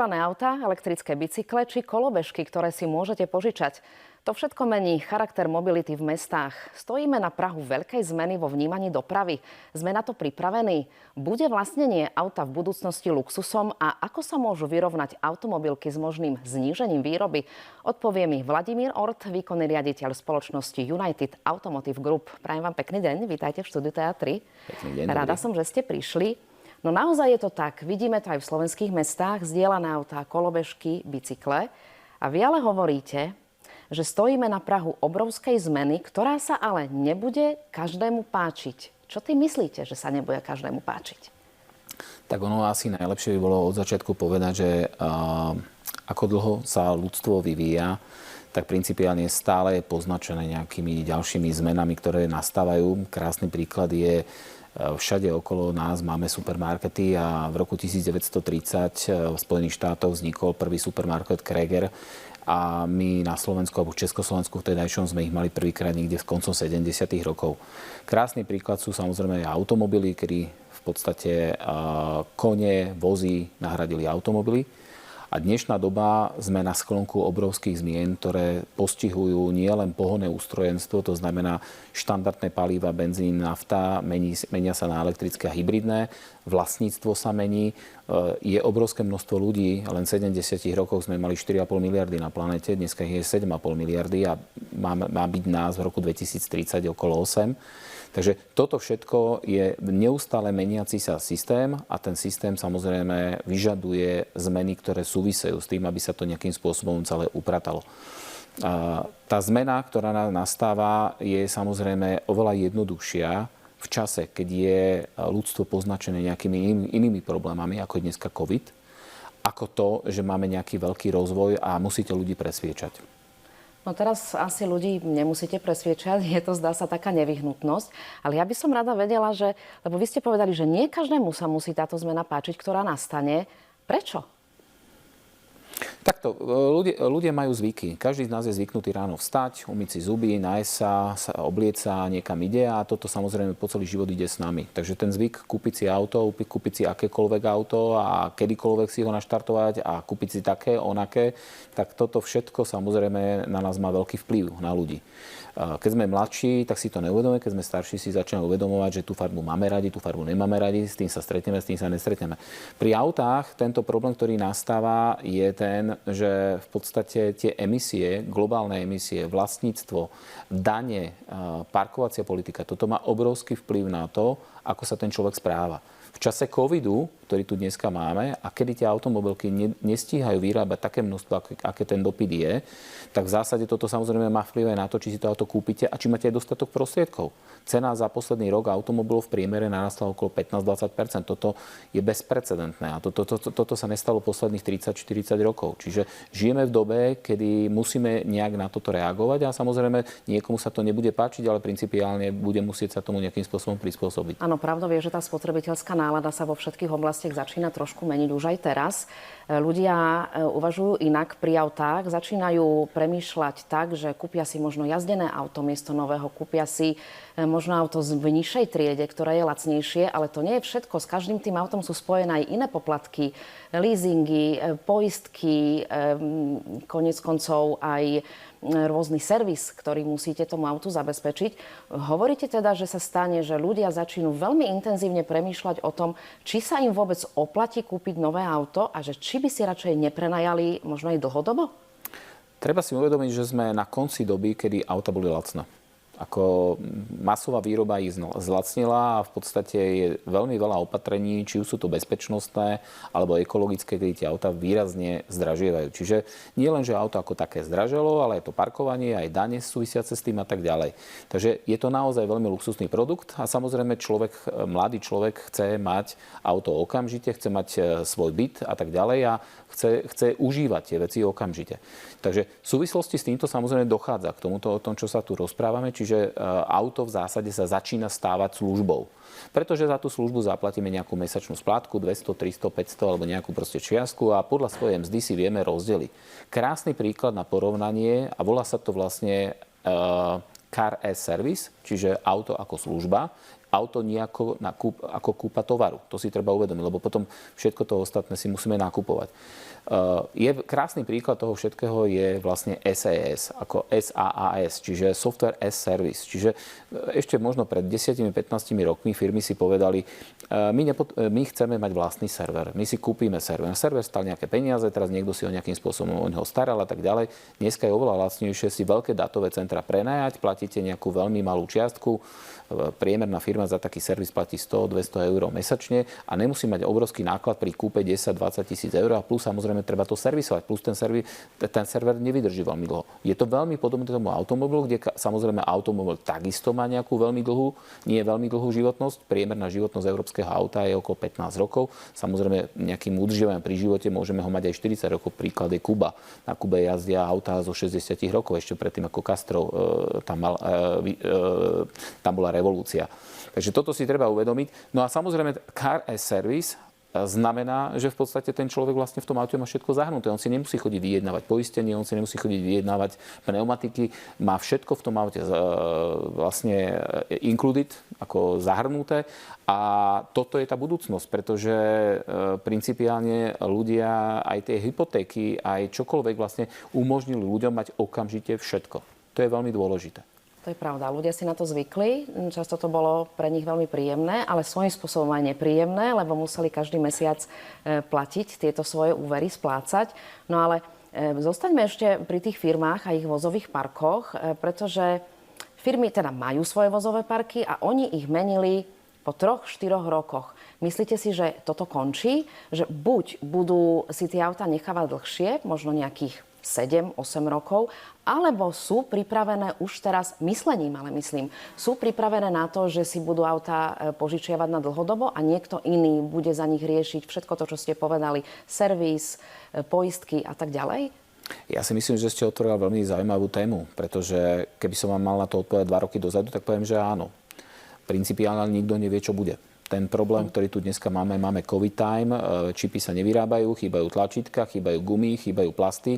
Zdieľané autá, elektrické bicykle či kolobežky, ktoré si môžete požičať. To všetko mení charakter mobility v mestách. Stojíme na prahu veľkej zmeny vo vnímaní dopravy. Sme na to pripravení? Bude vlastnenie auta v budúcnosti luxusom a ako sa môžu vyrovnať automobilky s možným znížením výroby? Odpovie mi Vladimír Ort, výkonný riaditeľ spoločnosti United Automotive Group. Prajem vám pekný deň, vítajte v štúdiu TA3. Pekný deň, Rada som, že ste prišli. No naozaj je to tak. Vidíme to aj v slovenských mestách, zdieľané autá, kolobežky, bicykle. A vy ale hovoríte, že stojíme na prahu obrovskej zmeny, ktorá sa ale nebude každému páčiť. Čo ty myslíte, že sa nebude každému páčiť? Tak ono asi najlepšie by bolo od začiatku povedať, že ako dlho sa ľudstvo vyvíja, tak principiálne stále je poznačené nejakými ďalšími zmenami, ktoré nastávajú. Krásny príklad je, všade okolo nás máme supermarkety a v roku 1930 v Spojených štátoch vznikol prvý supermarket Kroger a my na Slovensku alebo v Československu vtedajšom sme ich mali prvýkrát niekde v koncom 70. rokov. Krásny príklad sú samozrejme aj automobily, kedy v podstate kone, vozy nahradili automobily. A dnešná doba sme na sklonku obrovských zmien, ktoré postihujú nielen pohonné ústrojenstvo, to znamená štandardné palíva, benzín, nafta, menia sa na elektrické a hybridné, vlastníctvo sa mení, je obrovské množstvo ľudí, len v 70 rokoch sme mali 4,5 miliardy na planete, dneska je 7,5 miliardy a má byť nás v roku 2030 okolo 8. Takže toto všetko je neustále meniaci sa systém a ten systém samozrejme vyžaduje zmeny, ktoré súvisejú s tým, aby sa to nejakým spôsobom celé upratalo. Tá zmena, ktorá nastáva, je samozrejme oveľa jednoduchšia v čase, keď je ľudstvo poznačené nejakými inými problémami, ako je dneska COVID, ako to, že máme nejaký veľký rozvoj a musíte ľudí presviečať. No teraz asi ľudí nemusíte presviečať, je to zdá sa taká nevyhnutnosť, ale ja by som rada vedela, že, lebo vy ste povedali, že nie každému sa musí táto zmena páčiť, ktorá nastane. Prečo? Takto, ľudia majú zvyky. Každý z nás je zvyknutý ráno vstať, umyť si zuby, nájsť sa oblieť sa, niekam ide a toto samozrejme po celý život ide s nami. Takže ten zvyk kúpiť si auto, kúpiť si akékoľvek auto a kedykoľvek si ho naštartovať a kúpiť si také, onaké, tak toto všetko samozrejme na nás má veľký vplyv, na ľudí. Keď sme mladší, tak si to neuvedomujeme, keď sme starší, si začneme uvedomovať, že tú farbu máme radi, tú farbu nemáme radi, s tým sa stretneme, s tým sa nestretneme. Pri autách tento problém, ktorý nastáva, je ten, že v podstate tie emisie, globálne emisie, vlastníctvo, dane, parkovacia politika, toto má obrovský vplyv na to, ako sa ten človek správa. V čase covidu, ktorý tu dneska máme, a kedy tie automobilky nestíhajú vyrábať také množstvo, aké ten dopyt je, tak v zásade toto samozrejme má vplyv aj na to, či si to auto kúpite a či máte aj dostatok prostriedkov. Cena za posledný rok automobilov v priemere narastla okolo 15-20%. Toto je bezprecedentné a toto sa nestalo posledných 30-40 rokov. Čiže žijeme v dobe, kedy musíme nejak na toto reagovať a samozrejme niekomu sa to nebude páčiť, ale principiálne bude musieť sa tomu nejakým spôsobom prispôsobiť. Áno, pravdou je, že tá spotrebiteľská nálada sa vo všetkých oblastiach začína trošku meniť už aj teraz. Ľudia uvažujú inak pri autách, začínajú premýšľať tak, že kúpia si možno jazdené auto miesto nového, kúpia si možno auto v nižšej triede, ktoré je lacnejšie, ale to nie je všetko. S každým tým autom sú spojené aj iné poplatky, leasingy, poistky, koniec koncov aj rôzny servis, ktorý musíte tomu autu zabezpečiť. Hovoríte teda, že sa stane, že ľudia začnú veľmi intenzívne premýšľať o tom, či sa im vôbec oplatí kúpiť nové auto a že či by si radšej neprenajali možno aj dlhodobo? Treba si uvedomiť, že sme na konci doby, kedy auta boli lacné. Ako masová výroba ich zlacnila a v podstate je veľmi veľa opatrení, či už sú to bezpečnostné alebo ekologické, keď tie auta výrazne zdražievajú. Čiže nie len, že auto ako také zdraželo, ale aj to parkovanie, aj dane súvisiace s tým a tak ďalej. Takže je to naozaj veľmi luxusný produkt a samozrejme mladý človek chce mať auto okamžite, chce mať svoj byt a tak ďalej a chce užívať tie veci okamžite. Takže v súvislosti s týmto samozrejme dochádza k tomuto, o tom, čo sa tu rozprávame, čiže auto v zásade sa začína stávať službou. Pretože za tú službu zaplatíme nejakú mesačnú splátku, 200, 300, 500 alebo nejakú proste čiastku a podľa svojej mzdy si vieme rozdeliť. Krásny príklad na porovnanie a volá sa to vlastne Car as Service. čiže auto ako služba, auto nie ako kúpa tovaru. To si treba uvedomiť, lebo potom všetko to ostatné si musíme nakupovať. Krásny príklad toho všetkého je vlastne SaaS, ako SaaS, čiže Software as Service. Čiže ešte možno pred 10-15 rokmi firmy si povedali, my chceme mať vlastný server, my si kúpime server. Server stal nejaké peniaze, teraz niekto si ho nejakým spôsobom o neho staral a tak ďalej. Dneska je oveľa lacnejšie si veľké dátové centra prenajať, platíte nejakú veľmi malú čiastku, priemerná firma za taký servis platí 100-200 eur mesačne a nemusí mať obrovský náklad pri kúpe 10-20 tisíc eur a plus samozrejme treba to servisovať, plus ten server nevydrží veľmi dlho. Je to veľmi podobné tomu automobilu, kde samozrejme automobil takisto má nejakú nie veľmi dlhú životnosť. Priemerná životnosť európskeho auta je okolo 15 rokov. Samozrejme nejakým udržiavaním pri živote môžeme ho mať aj 40 rokov. Príklad je Kuba. Na Kube jazdia autá zo 60 rokov, ešte predtým ako Castro tam bola revolúcia. Takže toto si treba uvedomiť. No a samozrejme car as service znamená, že v podstate ten človek vlastne v tom aute má všetko zahrnuté. On si nemusí chodiť vyjednávať poistenie, on si nemusí chodiť vyjednávať pneumatiky, má všetko v tom aute vlastne included, ako zahrnuté. A toto je tá budúcnosť, pretože principiálne ľudia aj tie hypotéky, aj čokoľvek vlastne umožnili ľuďom mať okamžite všetko. To je veľmi dôležité. To je pravda. Ľudia si na to zvykli. Často to bolo pre nich veľmi príjemné, ale svojím spôsobom aj nepríjemné, lebo museli každý mesiac platiť tieto svoje úvery, splácať. No ale zostaňme ešte pri tých firmách a ich vozových parkoch, pretože firmy teda majú svoje vozové parky a oni ich menili po 3-4 rokoch. Myslíte si, že toto končí? Že buď budú si tie autá nechávať dlhšie, možno nejakých 7-8 rokov, alebo sú pripravené už teraz, sú pripravené na to, že si budú autá požičiavať na dlhodobo a niekto iný bude za nich riešiť všetko to, čo ste povedali, servis, poistky a tak ďalej? Ja si myslím, že ste otvorila veľmi zaujímavú tému, pretože keby som vám mal na to odpovedať 2 roky dozadu, tak poviem, že áno. Principiálne nikto nevie, čo bude. Ten problém, ktorý tu dneska máme COVID time, čipy sa nevyrábajú, chýbajú tlačítka, chýbajú gumy, chýbajú plasty.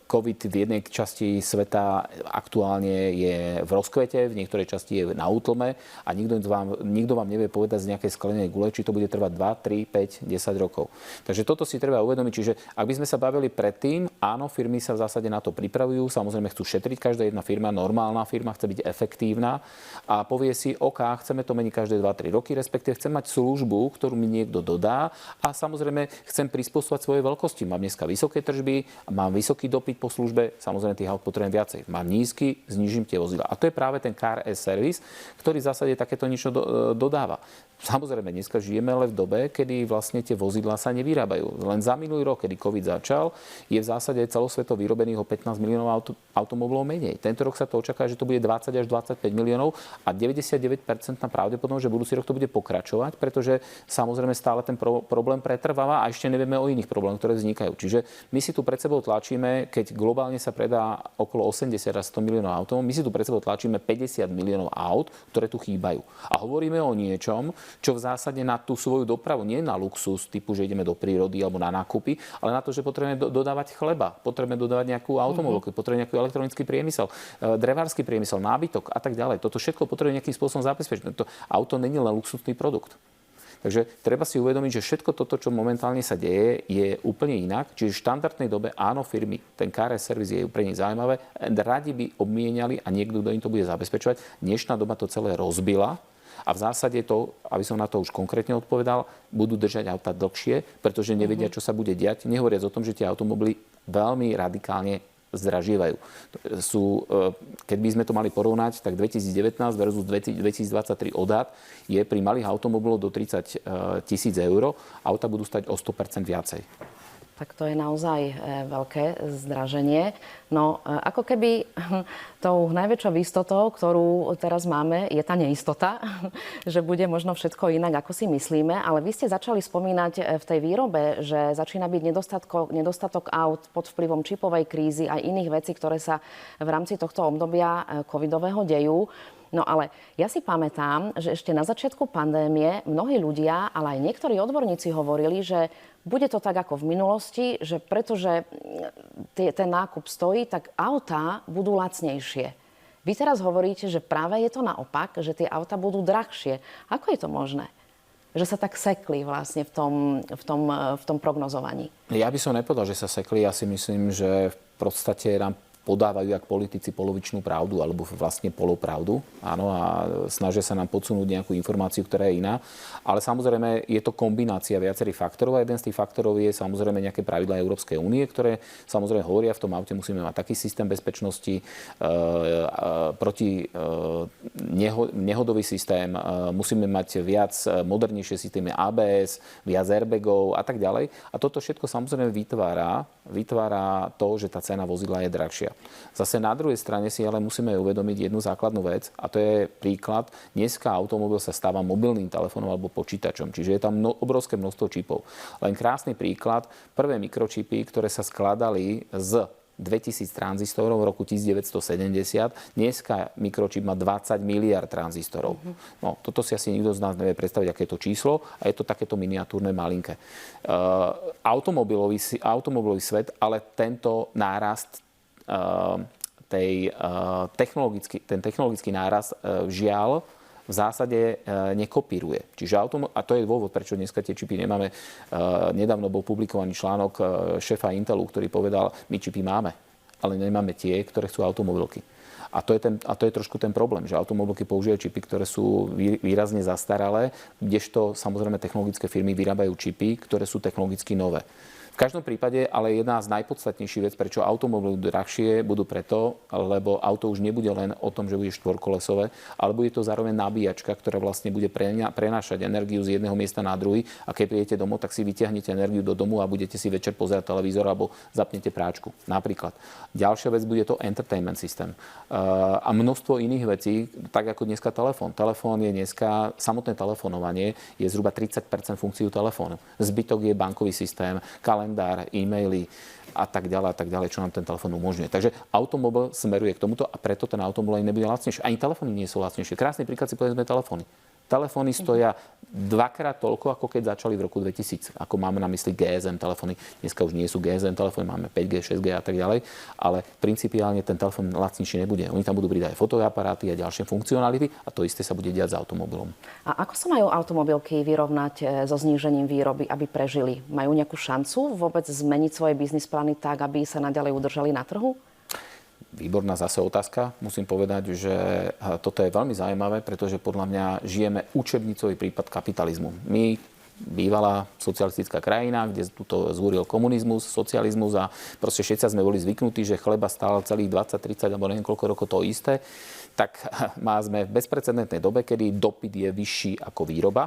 COVID v jednej časti sveta aktuálne je v rozkvete, v niektorej časti je na útlme a nikto vám nevie povedať z nejakej sklenej gule, či to bude trvať 2, 3, 5, 10 rokov. Takže toto si treba uvedomiť. Čiže ak by sme sa bavili predtým, áno, firmy sa v zásade na to pripravujú, samozrejme chcú šetriť, každá jedna firma, normálna firma chce byť efektívna a povie si, OK, chceme to meniť každé 2-3 roky, respektíve chcem mať službu, ktorú mi niekto dodá a samozrejme chcem prispôsobovať svoje veľkosti. Mám dneska vysoké tržby, mám vysoký dopyt po službe, samozrejme tých aut potrebujem viacej. Mám nízky, znížim tie vozidlá. A to je práve ten car as service, ktorý v zásade takéto niečo dodáva. Samozrejme, dneska žijeme ale v dobe, kedy vlastne tie vozidlá sa nevyrábajú. Len za minulý rok, kedy COVID začal, je v zásade celosvetovo vyrobených o 15 miliónov automobilov menej. Tento rok sa to očakáva, že to bude 20 až 25 miliónov a 99% pravdepodobnosť, že budúci rok to bude pokračovať, pretože samozrejme stále ten problém pretrváva a ešte nevieme o iných problémoch, ktoré vznikajú. Čiže my si tu pred sebou tlačíme, keď globálne sa predá okolo 80 až 100 miliónov aut, my si tu pred sebou tlačíme 50 miliónov aut, ktoré tu chýbajú. A hovoríme o niečom, čo v zásade na tú svoju dopravu, nie na luxus, typu, že ideme do prírody alebo na nákupy, ale na to, že potrebujeme dodávať chleba, potrebujeme dodávať nejakú automobilku, potrebujeme nejaký elektronický priemysel, drevársky priemysel, nábytok a tak ďalej. Toto všetko potrebujeme nejakým spôsobom zabezpečiť. To auto není len luxusný produkt. Takže treba si uvedomiť, že všetko toto, čo momentálne sa deje, je úplne inak. Čiže v štandardnej dobe áno, firmy, ten car as service je úplne zaujímavé, radi by obmieniali a niekto, kto im to bude zabezpečovať. Dnešná doba to celé rozbila. A v zásade to, aby som na to už konkrétne odpovedal, budú držať auta dlhšie, pretože nevedia, čo sa bude diať. Nehovoriac o tom, že tie automobily veľmi radikálne zdražievajú. Keď by sme to mali porovnať, tak 2019 versus 2023 odhad je pri malých automobiloch do 30 000 eur. Auta budú stať o 100% viacej. Tak to je naozaj veľké zdraženie. No, ako keby tou najväčšou istotou, ktorú teraz máme, je tá neistota, že bude možno všetko inak, ako si myslíme. Ale vy ste začali spomínať v tej výrobe, že začína byť nedostatok aut pod vplyvom čipovej krízy a iných vecí, ktoré sa v rámci tohto obdobia covidového dejú. No ale ja si pamätám, že ešte na začiatku pandémie mnohí ľudia, ale aj niektorí odborníci hovorili, že bude to tak ako v minulosti, že pretože ten nákup stojí, tak autá budú lacnejšie. Vy teraz hovoríte, že práve je to naopak, že tie auta budú drahšie. Ako je to možné? Že sa tak sekli vlastne v tom prognozovaní. Ja by som nepovedal, že sa sekli. Ja si myslím, že v podstate nám podávajú jak politici polovičnú pravdu alebo vlastne polopravdu. Áno, a snažia sa nám podsunúť nejakú informáciu, ktorá je iná. Ale samozrejme je to kombinácia viacerých faktorov a jeden z tých faktorov je samozrejme nejaké pravidlá Európskej únie, ktoré samozrejme hovoria, v tom aute musíme mať taký systém bezpečnosti, proti nehodový systém, musíme mať viac modernejšie systémy ABS, viac airbagov a tak ďalej. A toto všetko samozrejme vytvára to, že tá cena vozidla je drahšia. Zase na druhej strane si ale musíme uvedomiť jednu základnú vec a to je príklad. Dneska automobil sa stáva mobilným telefónom alebo počítačom, čiže je tam obrovské množstvo čipov. Len krásny príklad, prvé mikročipy, ktoré sa skladali z 2000 tranzistorov v roku 1970. Dneska mikročip má 20 miliard tranzistorov. No, toto si asi nikto z nás nevie predstaviť, aké je to číslo a je to takéto miniatúrne malinké. Automobilový svet, ale tento nárast ten technologický nárast žiaľ v zásade nekopíruje. Čiže a to je dôvod, prečo dneska tie čipy nemáme. Nedávno bol publikovaný článok šéfa Intelu, ktorý povedal, my čipy máme, ale nemáme tie, ktoré chcú automobilky. A to je trošku ten problém, že automobilky používajú čipy, ktoré sú výrazne zastaralé, kdežto samozrejme technologické firmy vyrábajú čipy, ktoré sú technologicky nové. V každom prípade, ale jedna z najpodstatnejších vec, prečo automobily drahšie, budú preto, lebo auto už nebude len o tom, že bude štvorkolesové, ale bude to zároveň nabíjačka, ktorá vlastne bude prenášať energiu z jedného miesta na druhý a keď prídete domov, tak si vyťahnete energiu do domu a budete si večer pozerať televízor alebo zapnete práčku. Napríklad. Ďalšia vec bude to entertainment systém. A množstvo iných vecí, tak ako dneska telefón. Telefón je dneska, samotné telefonovanie je zhruba 30% funkciu telefónu. Zbytok je bankový systém, kalendár, e-maily a tak ďalej, čo nám ten telefón umožňuje. Takže automobil smeruje k tomuto a preto ten automobil aj nebude lacnejší. Ani telefóny nie sú lacnejšie. Krásny príklad si povedzme telefóny. Telefóny stoja dvakrát toľko, ako keď začali v roku 2000. Ako máme na mysli GSM telefóny. Dneska už nie sú GSM telefóny, máme 5G, 6G a tak ďalej. Ale principiálne ten telefón lacnejší nebude. Oni tam budú pridať aj fotoaparáty a ďalšie funkcionality a to isté sa bude diať s automobilom. A ako sa majú automobilky vyrovnať so znížením výroby, aby prežili? Majú nejakú šancu vôbec zmeniť svoje biznis plány tak, aby sa naďalej udržali na trhu? Výborná zase otázka. Musím povedať, že toto je veľmi zaujímavé, pretože podľa mňa žijeme učebnicový prípad kapitalizmu. My, bývalá socialistická krajina, kde tuto zúril komunizmus, socializmus a proste všetci sme boli zvyknutí, že chleba stál celých 20, 30 alebo neviem koľko rokov to isté, tak sme v bezprecedentnej dobe, kedy dopyt je vyšší ako výroba.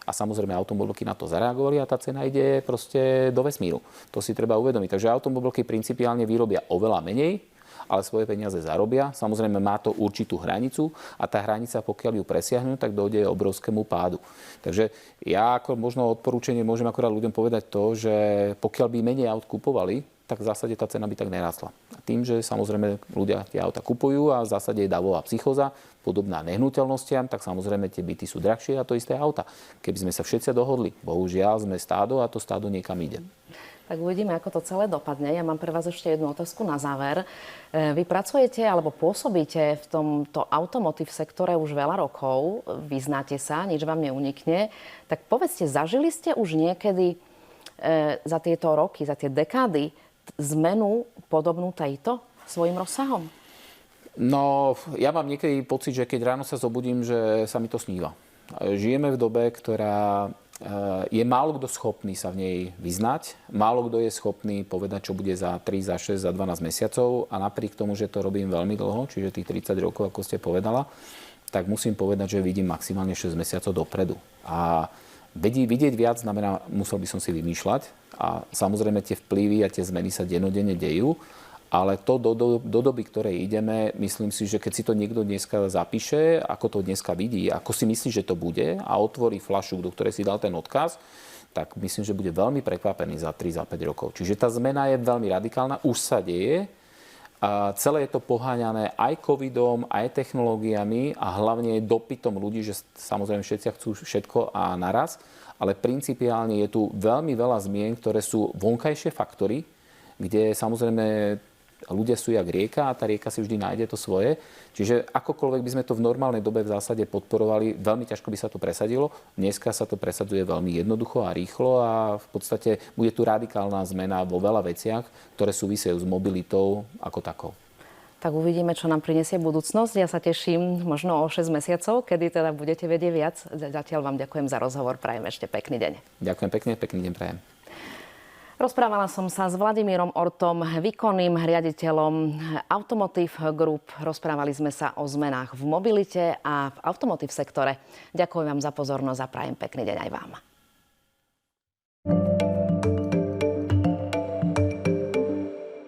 A samozrejme automobilky na to zareagovali a tá cena ide proste do vesmíru. To si treba uvedomiť. Takže automobilky principiálne vyrobia oveľa menej, ale svoje peniaze zarobia. Samozrejme má to určitú hranicu a tá hranica, pokiaľ ju presiahnu, tak dojde obrovskému pádu. Takže ja ako možno odporúčanie môžem akorát ľuďom povedať to, že pokiaľ by menej aut kupovali, tak v zásade tá cena by tak nerastla. A tým, že samozrejme ľudia tie auta kupujú a v zásade je davová psychóza, podobná nehnuteľnostiam, tak samozrejme tie byty sú drahšie a to isté auta. Keby sme sa všetci dohodli, bohužiaľ sme stádo a to stádo niekam ide. Tak uvidíme, ako to celé dopadne. Ja mám pre vás ešte jednu otázku na záver. Vy pracujete alebo pôsobíte v tomto automotív sektore už veľa rokov, vyznáte sa, nič vám neunikne. Tak povedzte, zažili ste už niekedy za tieto roky, za tie dekády zmenu podobnú tejto svojim rozsahom? No, ja mám niekedy pocit, že keď ráno sa zobudím, že sa mi to sníva. Žijeme v dobe, ktorá je málo kto schopný sa v nej vyznať. Málo kto je schopný povedať, čo bude za 3, za 6, za 12 mesiacov. A napriek tomu, že to robím veľmi dlho, čiže tých 30 rokov, ako ste povedala, tak musím povedať, že vidím maximálne 6 mesiacov dopredu. A vidieť viac znamená, musel by som si vymýšľať. A samozrejme tie vplyvy a tie zmeny sa dennodenne dejú. Ale to do doby, ktorej ideme, myslím si, že keď si to niekto dneska zapíše, ako to dneska vidí, ako si myslí, že to bude a otvorí fľašu, do ktorej si dal ten odkaz, tak myslím, že bude veľmi prekvapený za 3, za 5 rokov. Čiže tá zmena je veľmi radikálna, už sa deje. A celé je to poháňané aj covidom, aj technológiami a hlavne dopytom ľudí, že samozrejme všetci chcú všetko a naraz. Ale principiálne je tu veľmi veľa zmien, ktoré sú vonkajšie faktory, kde samozrejme ľudia sú jak rieka a tá rieka si vždy nájde to svoje. Čiže akokoľvek by sme to v normálnej dobe v zásade podporovali, veľmi ťažko by sa to presadilo. Dneska sa to presadzuje veľmi jednoducho a rýchlo a v podstate bude tu radikálna zmena vo veľa veciach, ktoré súvisia s mobilitou ako takou. Tak uvidíme, čo nám prinesie budúcnosť. Ja sa teším možno o 6 mesiacov, kedy teda budete vedieť viac. Zatiaľ vám ďakujem za rozhovor. Prajem ešte pekný deň. Ďakujem pekne, pekný deň prajem. Rozprávala som sa s Vladimírom Ortom, výkonným riaditeľom Automotive Group. Rozprávali sme sa o zmenách v mobilite a v automotive sektore. Ďakujem vám za pozornosť a prajem pekný deň aj vám.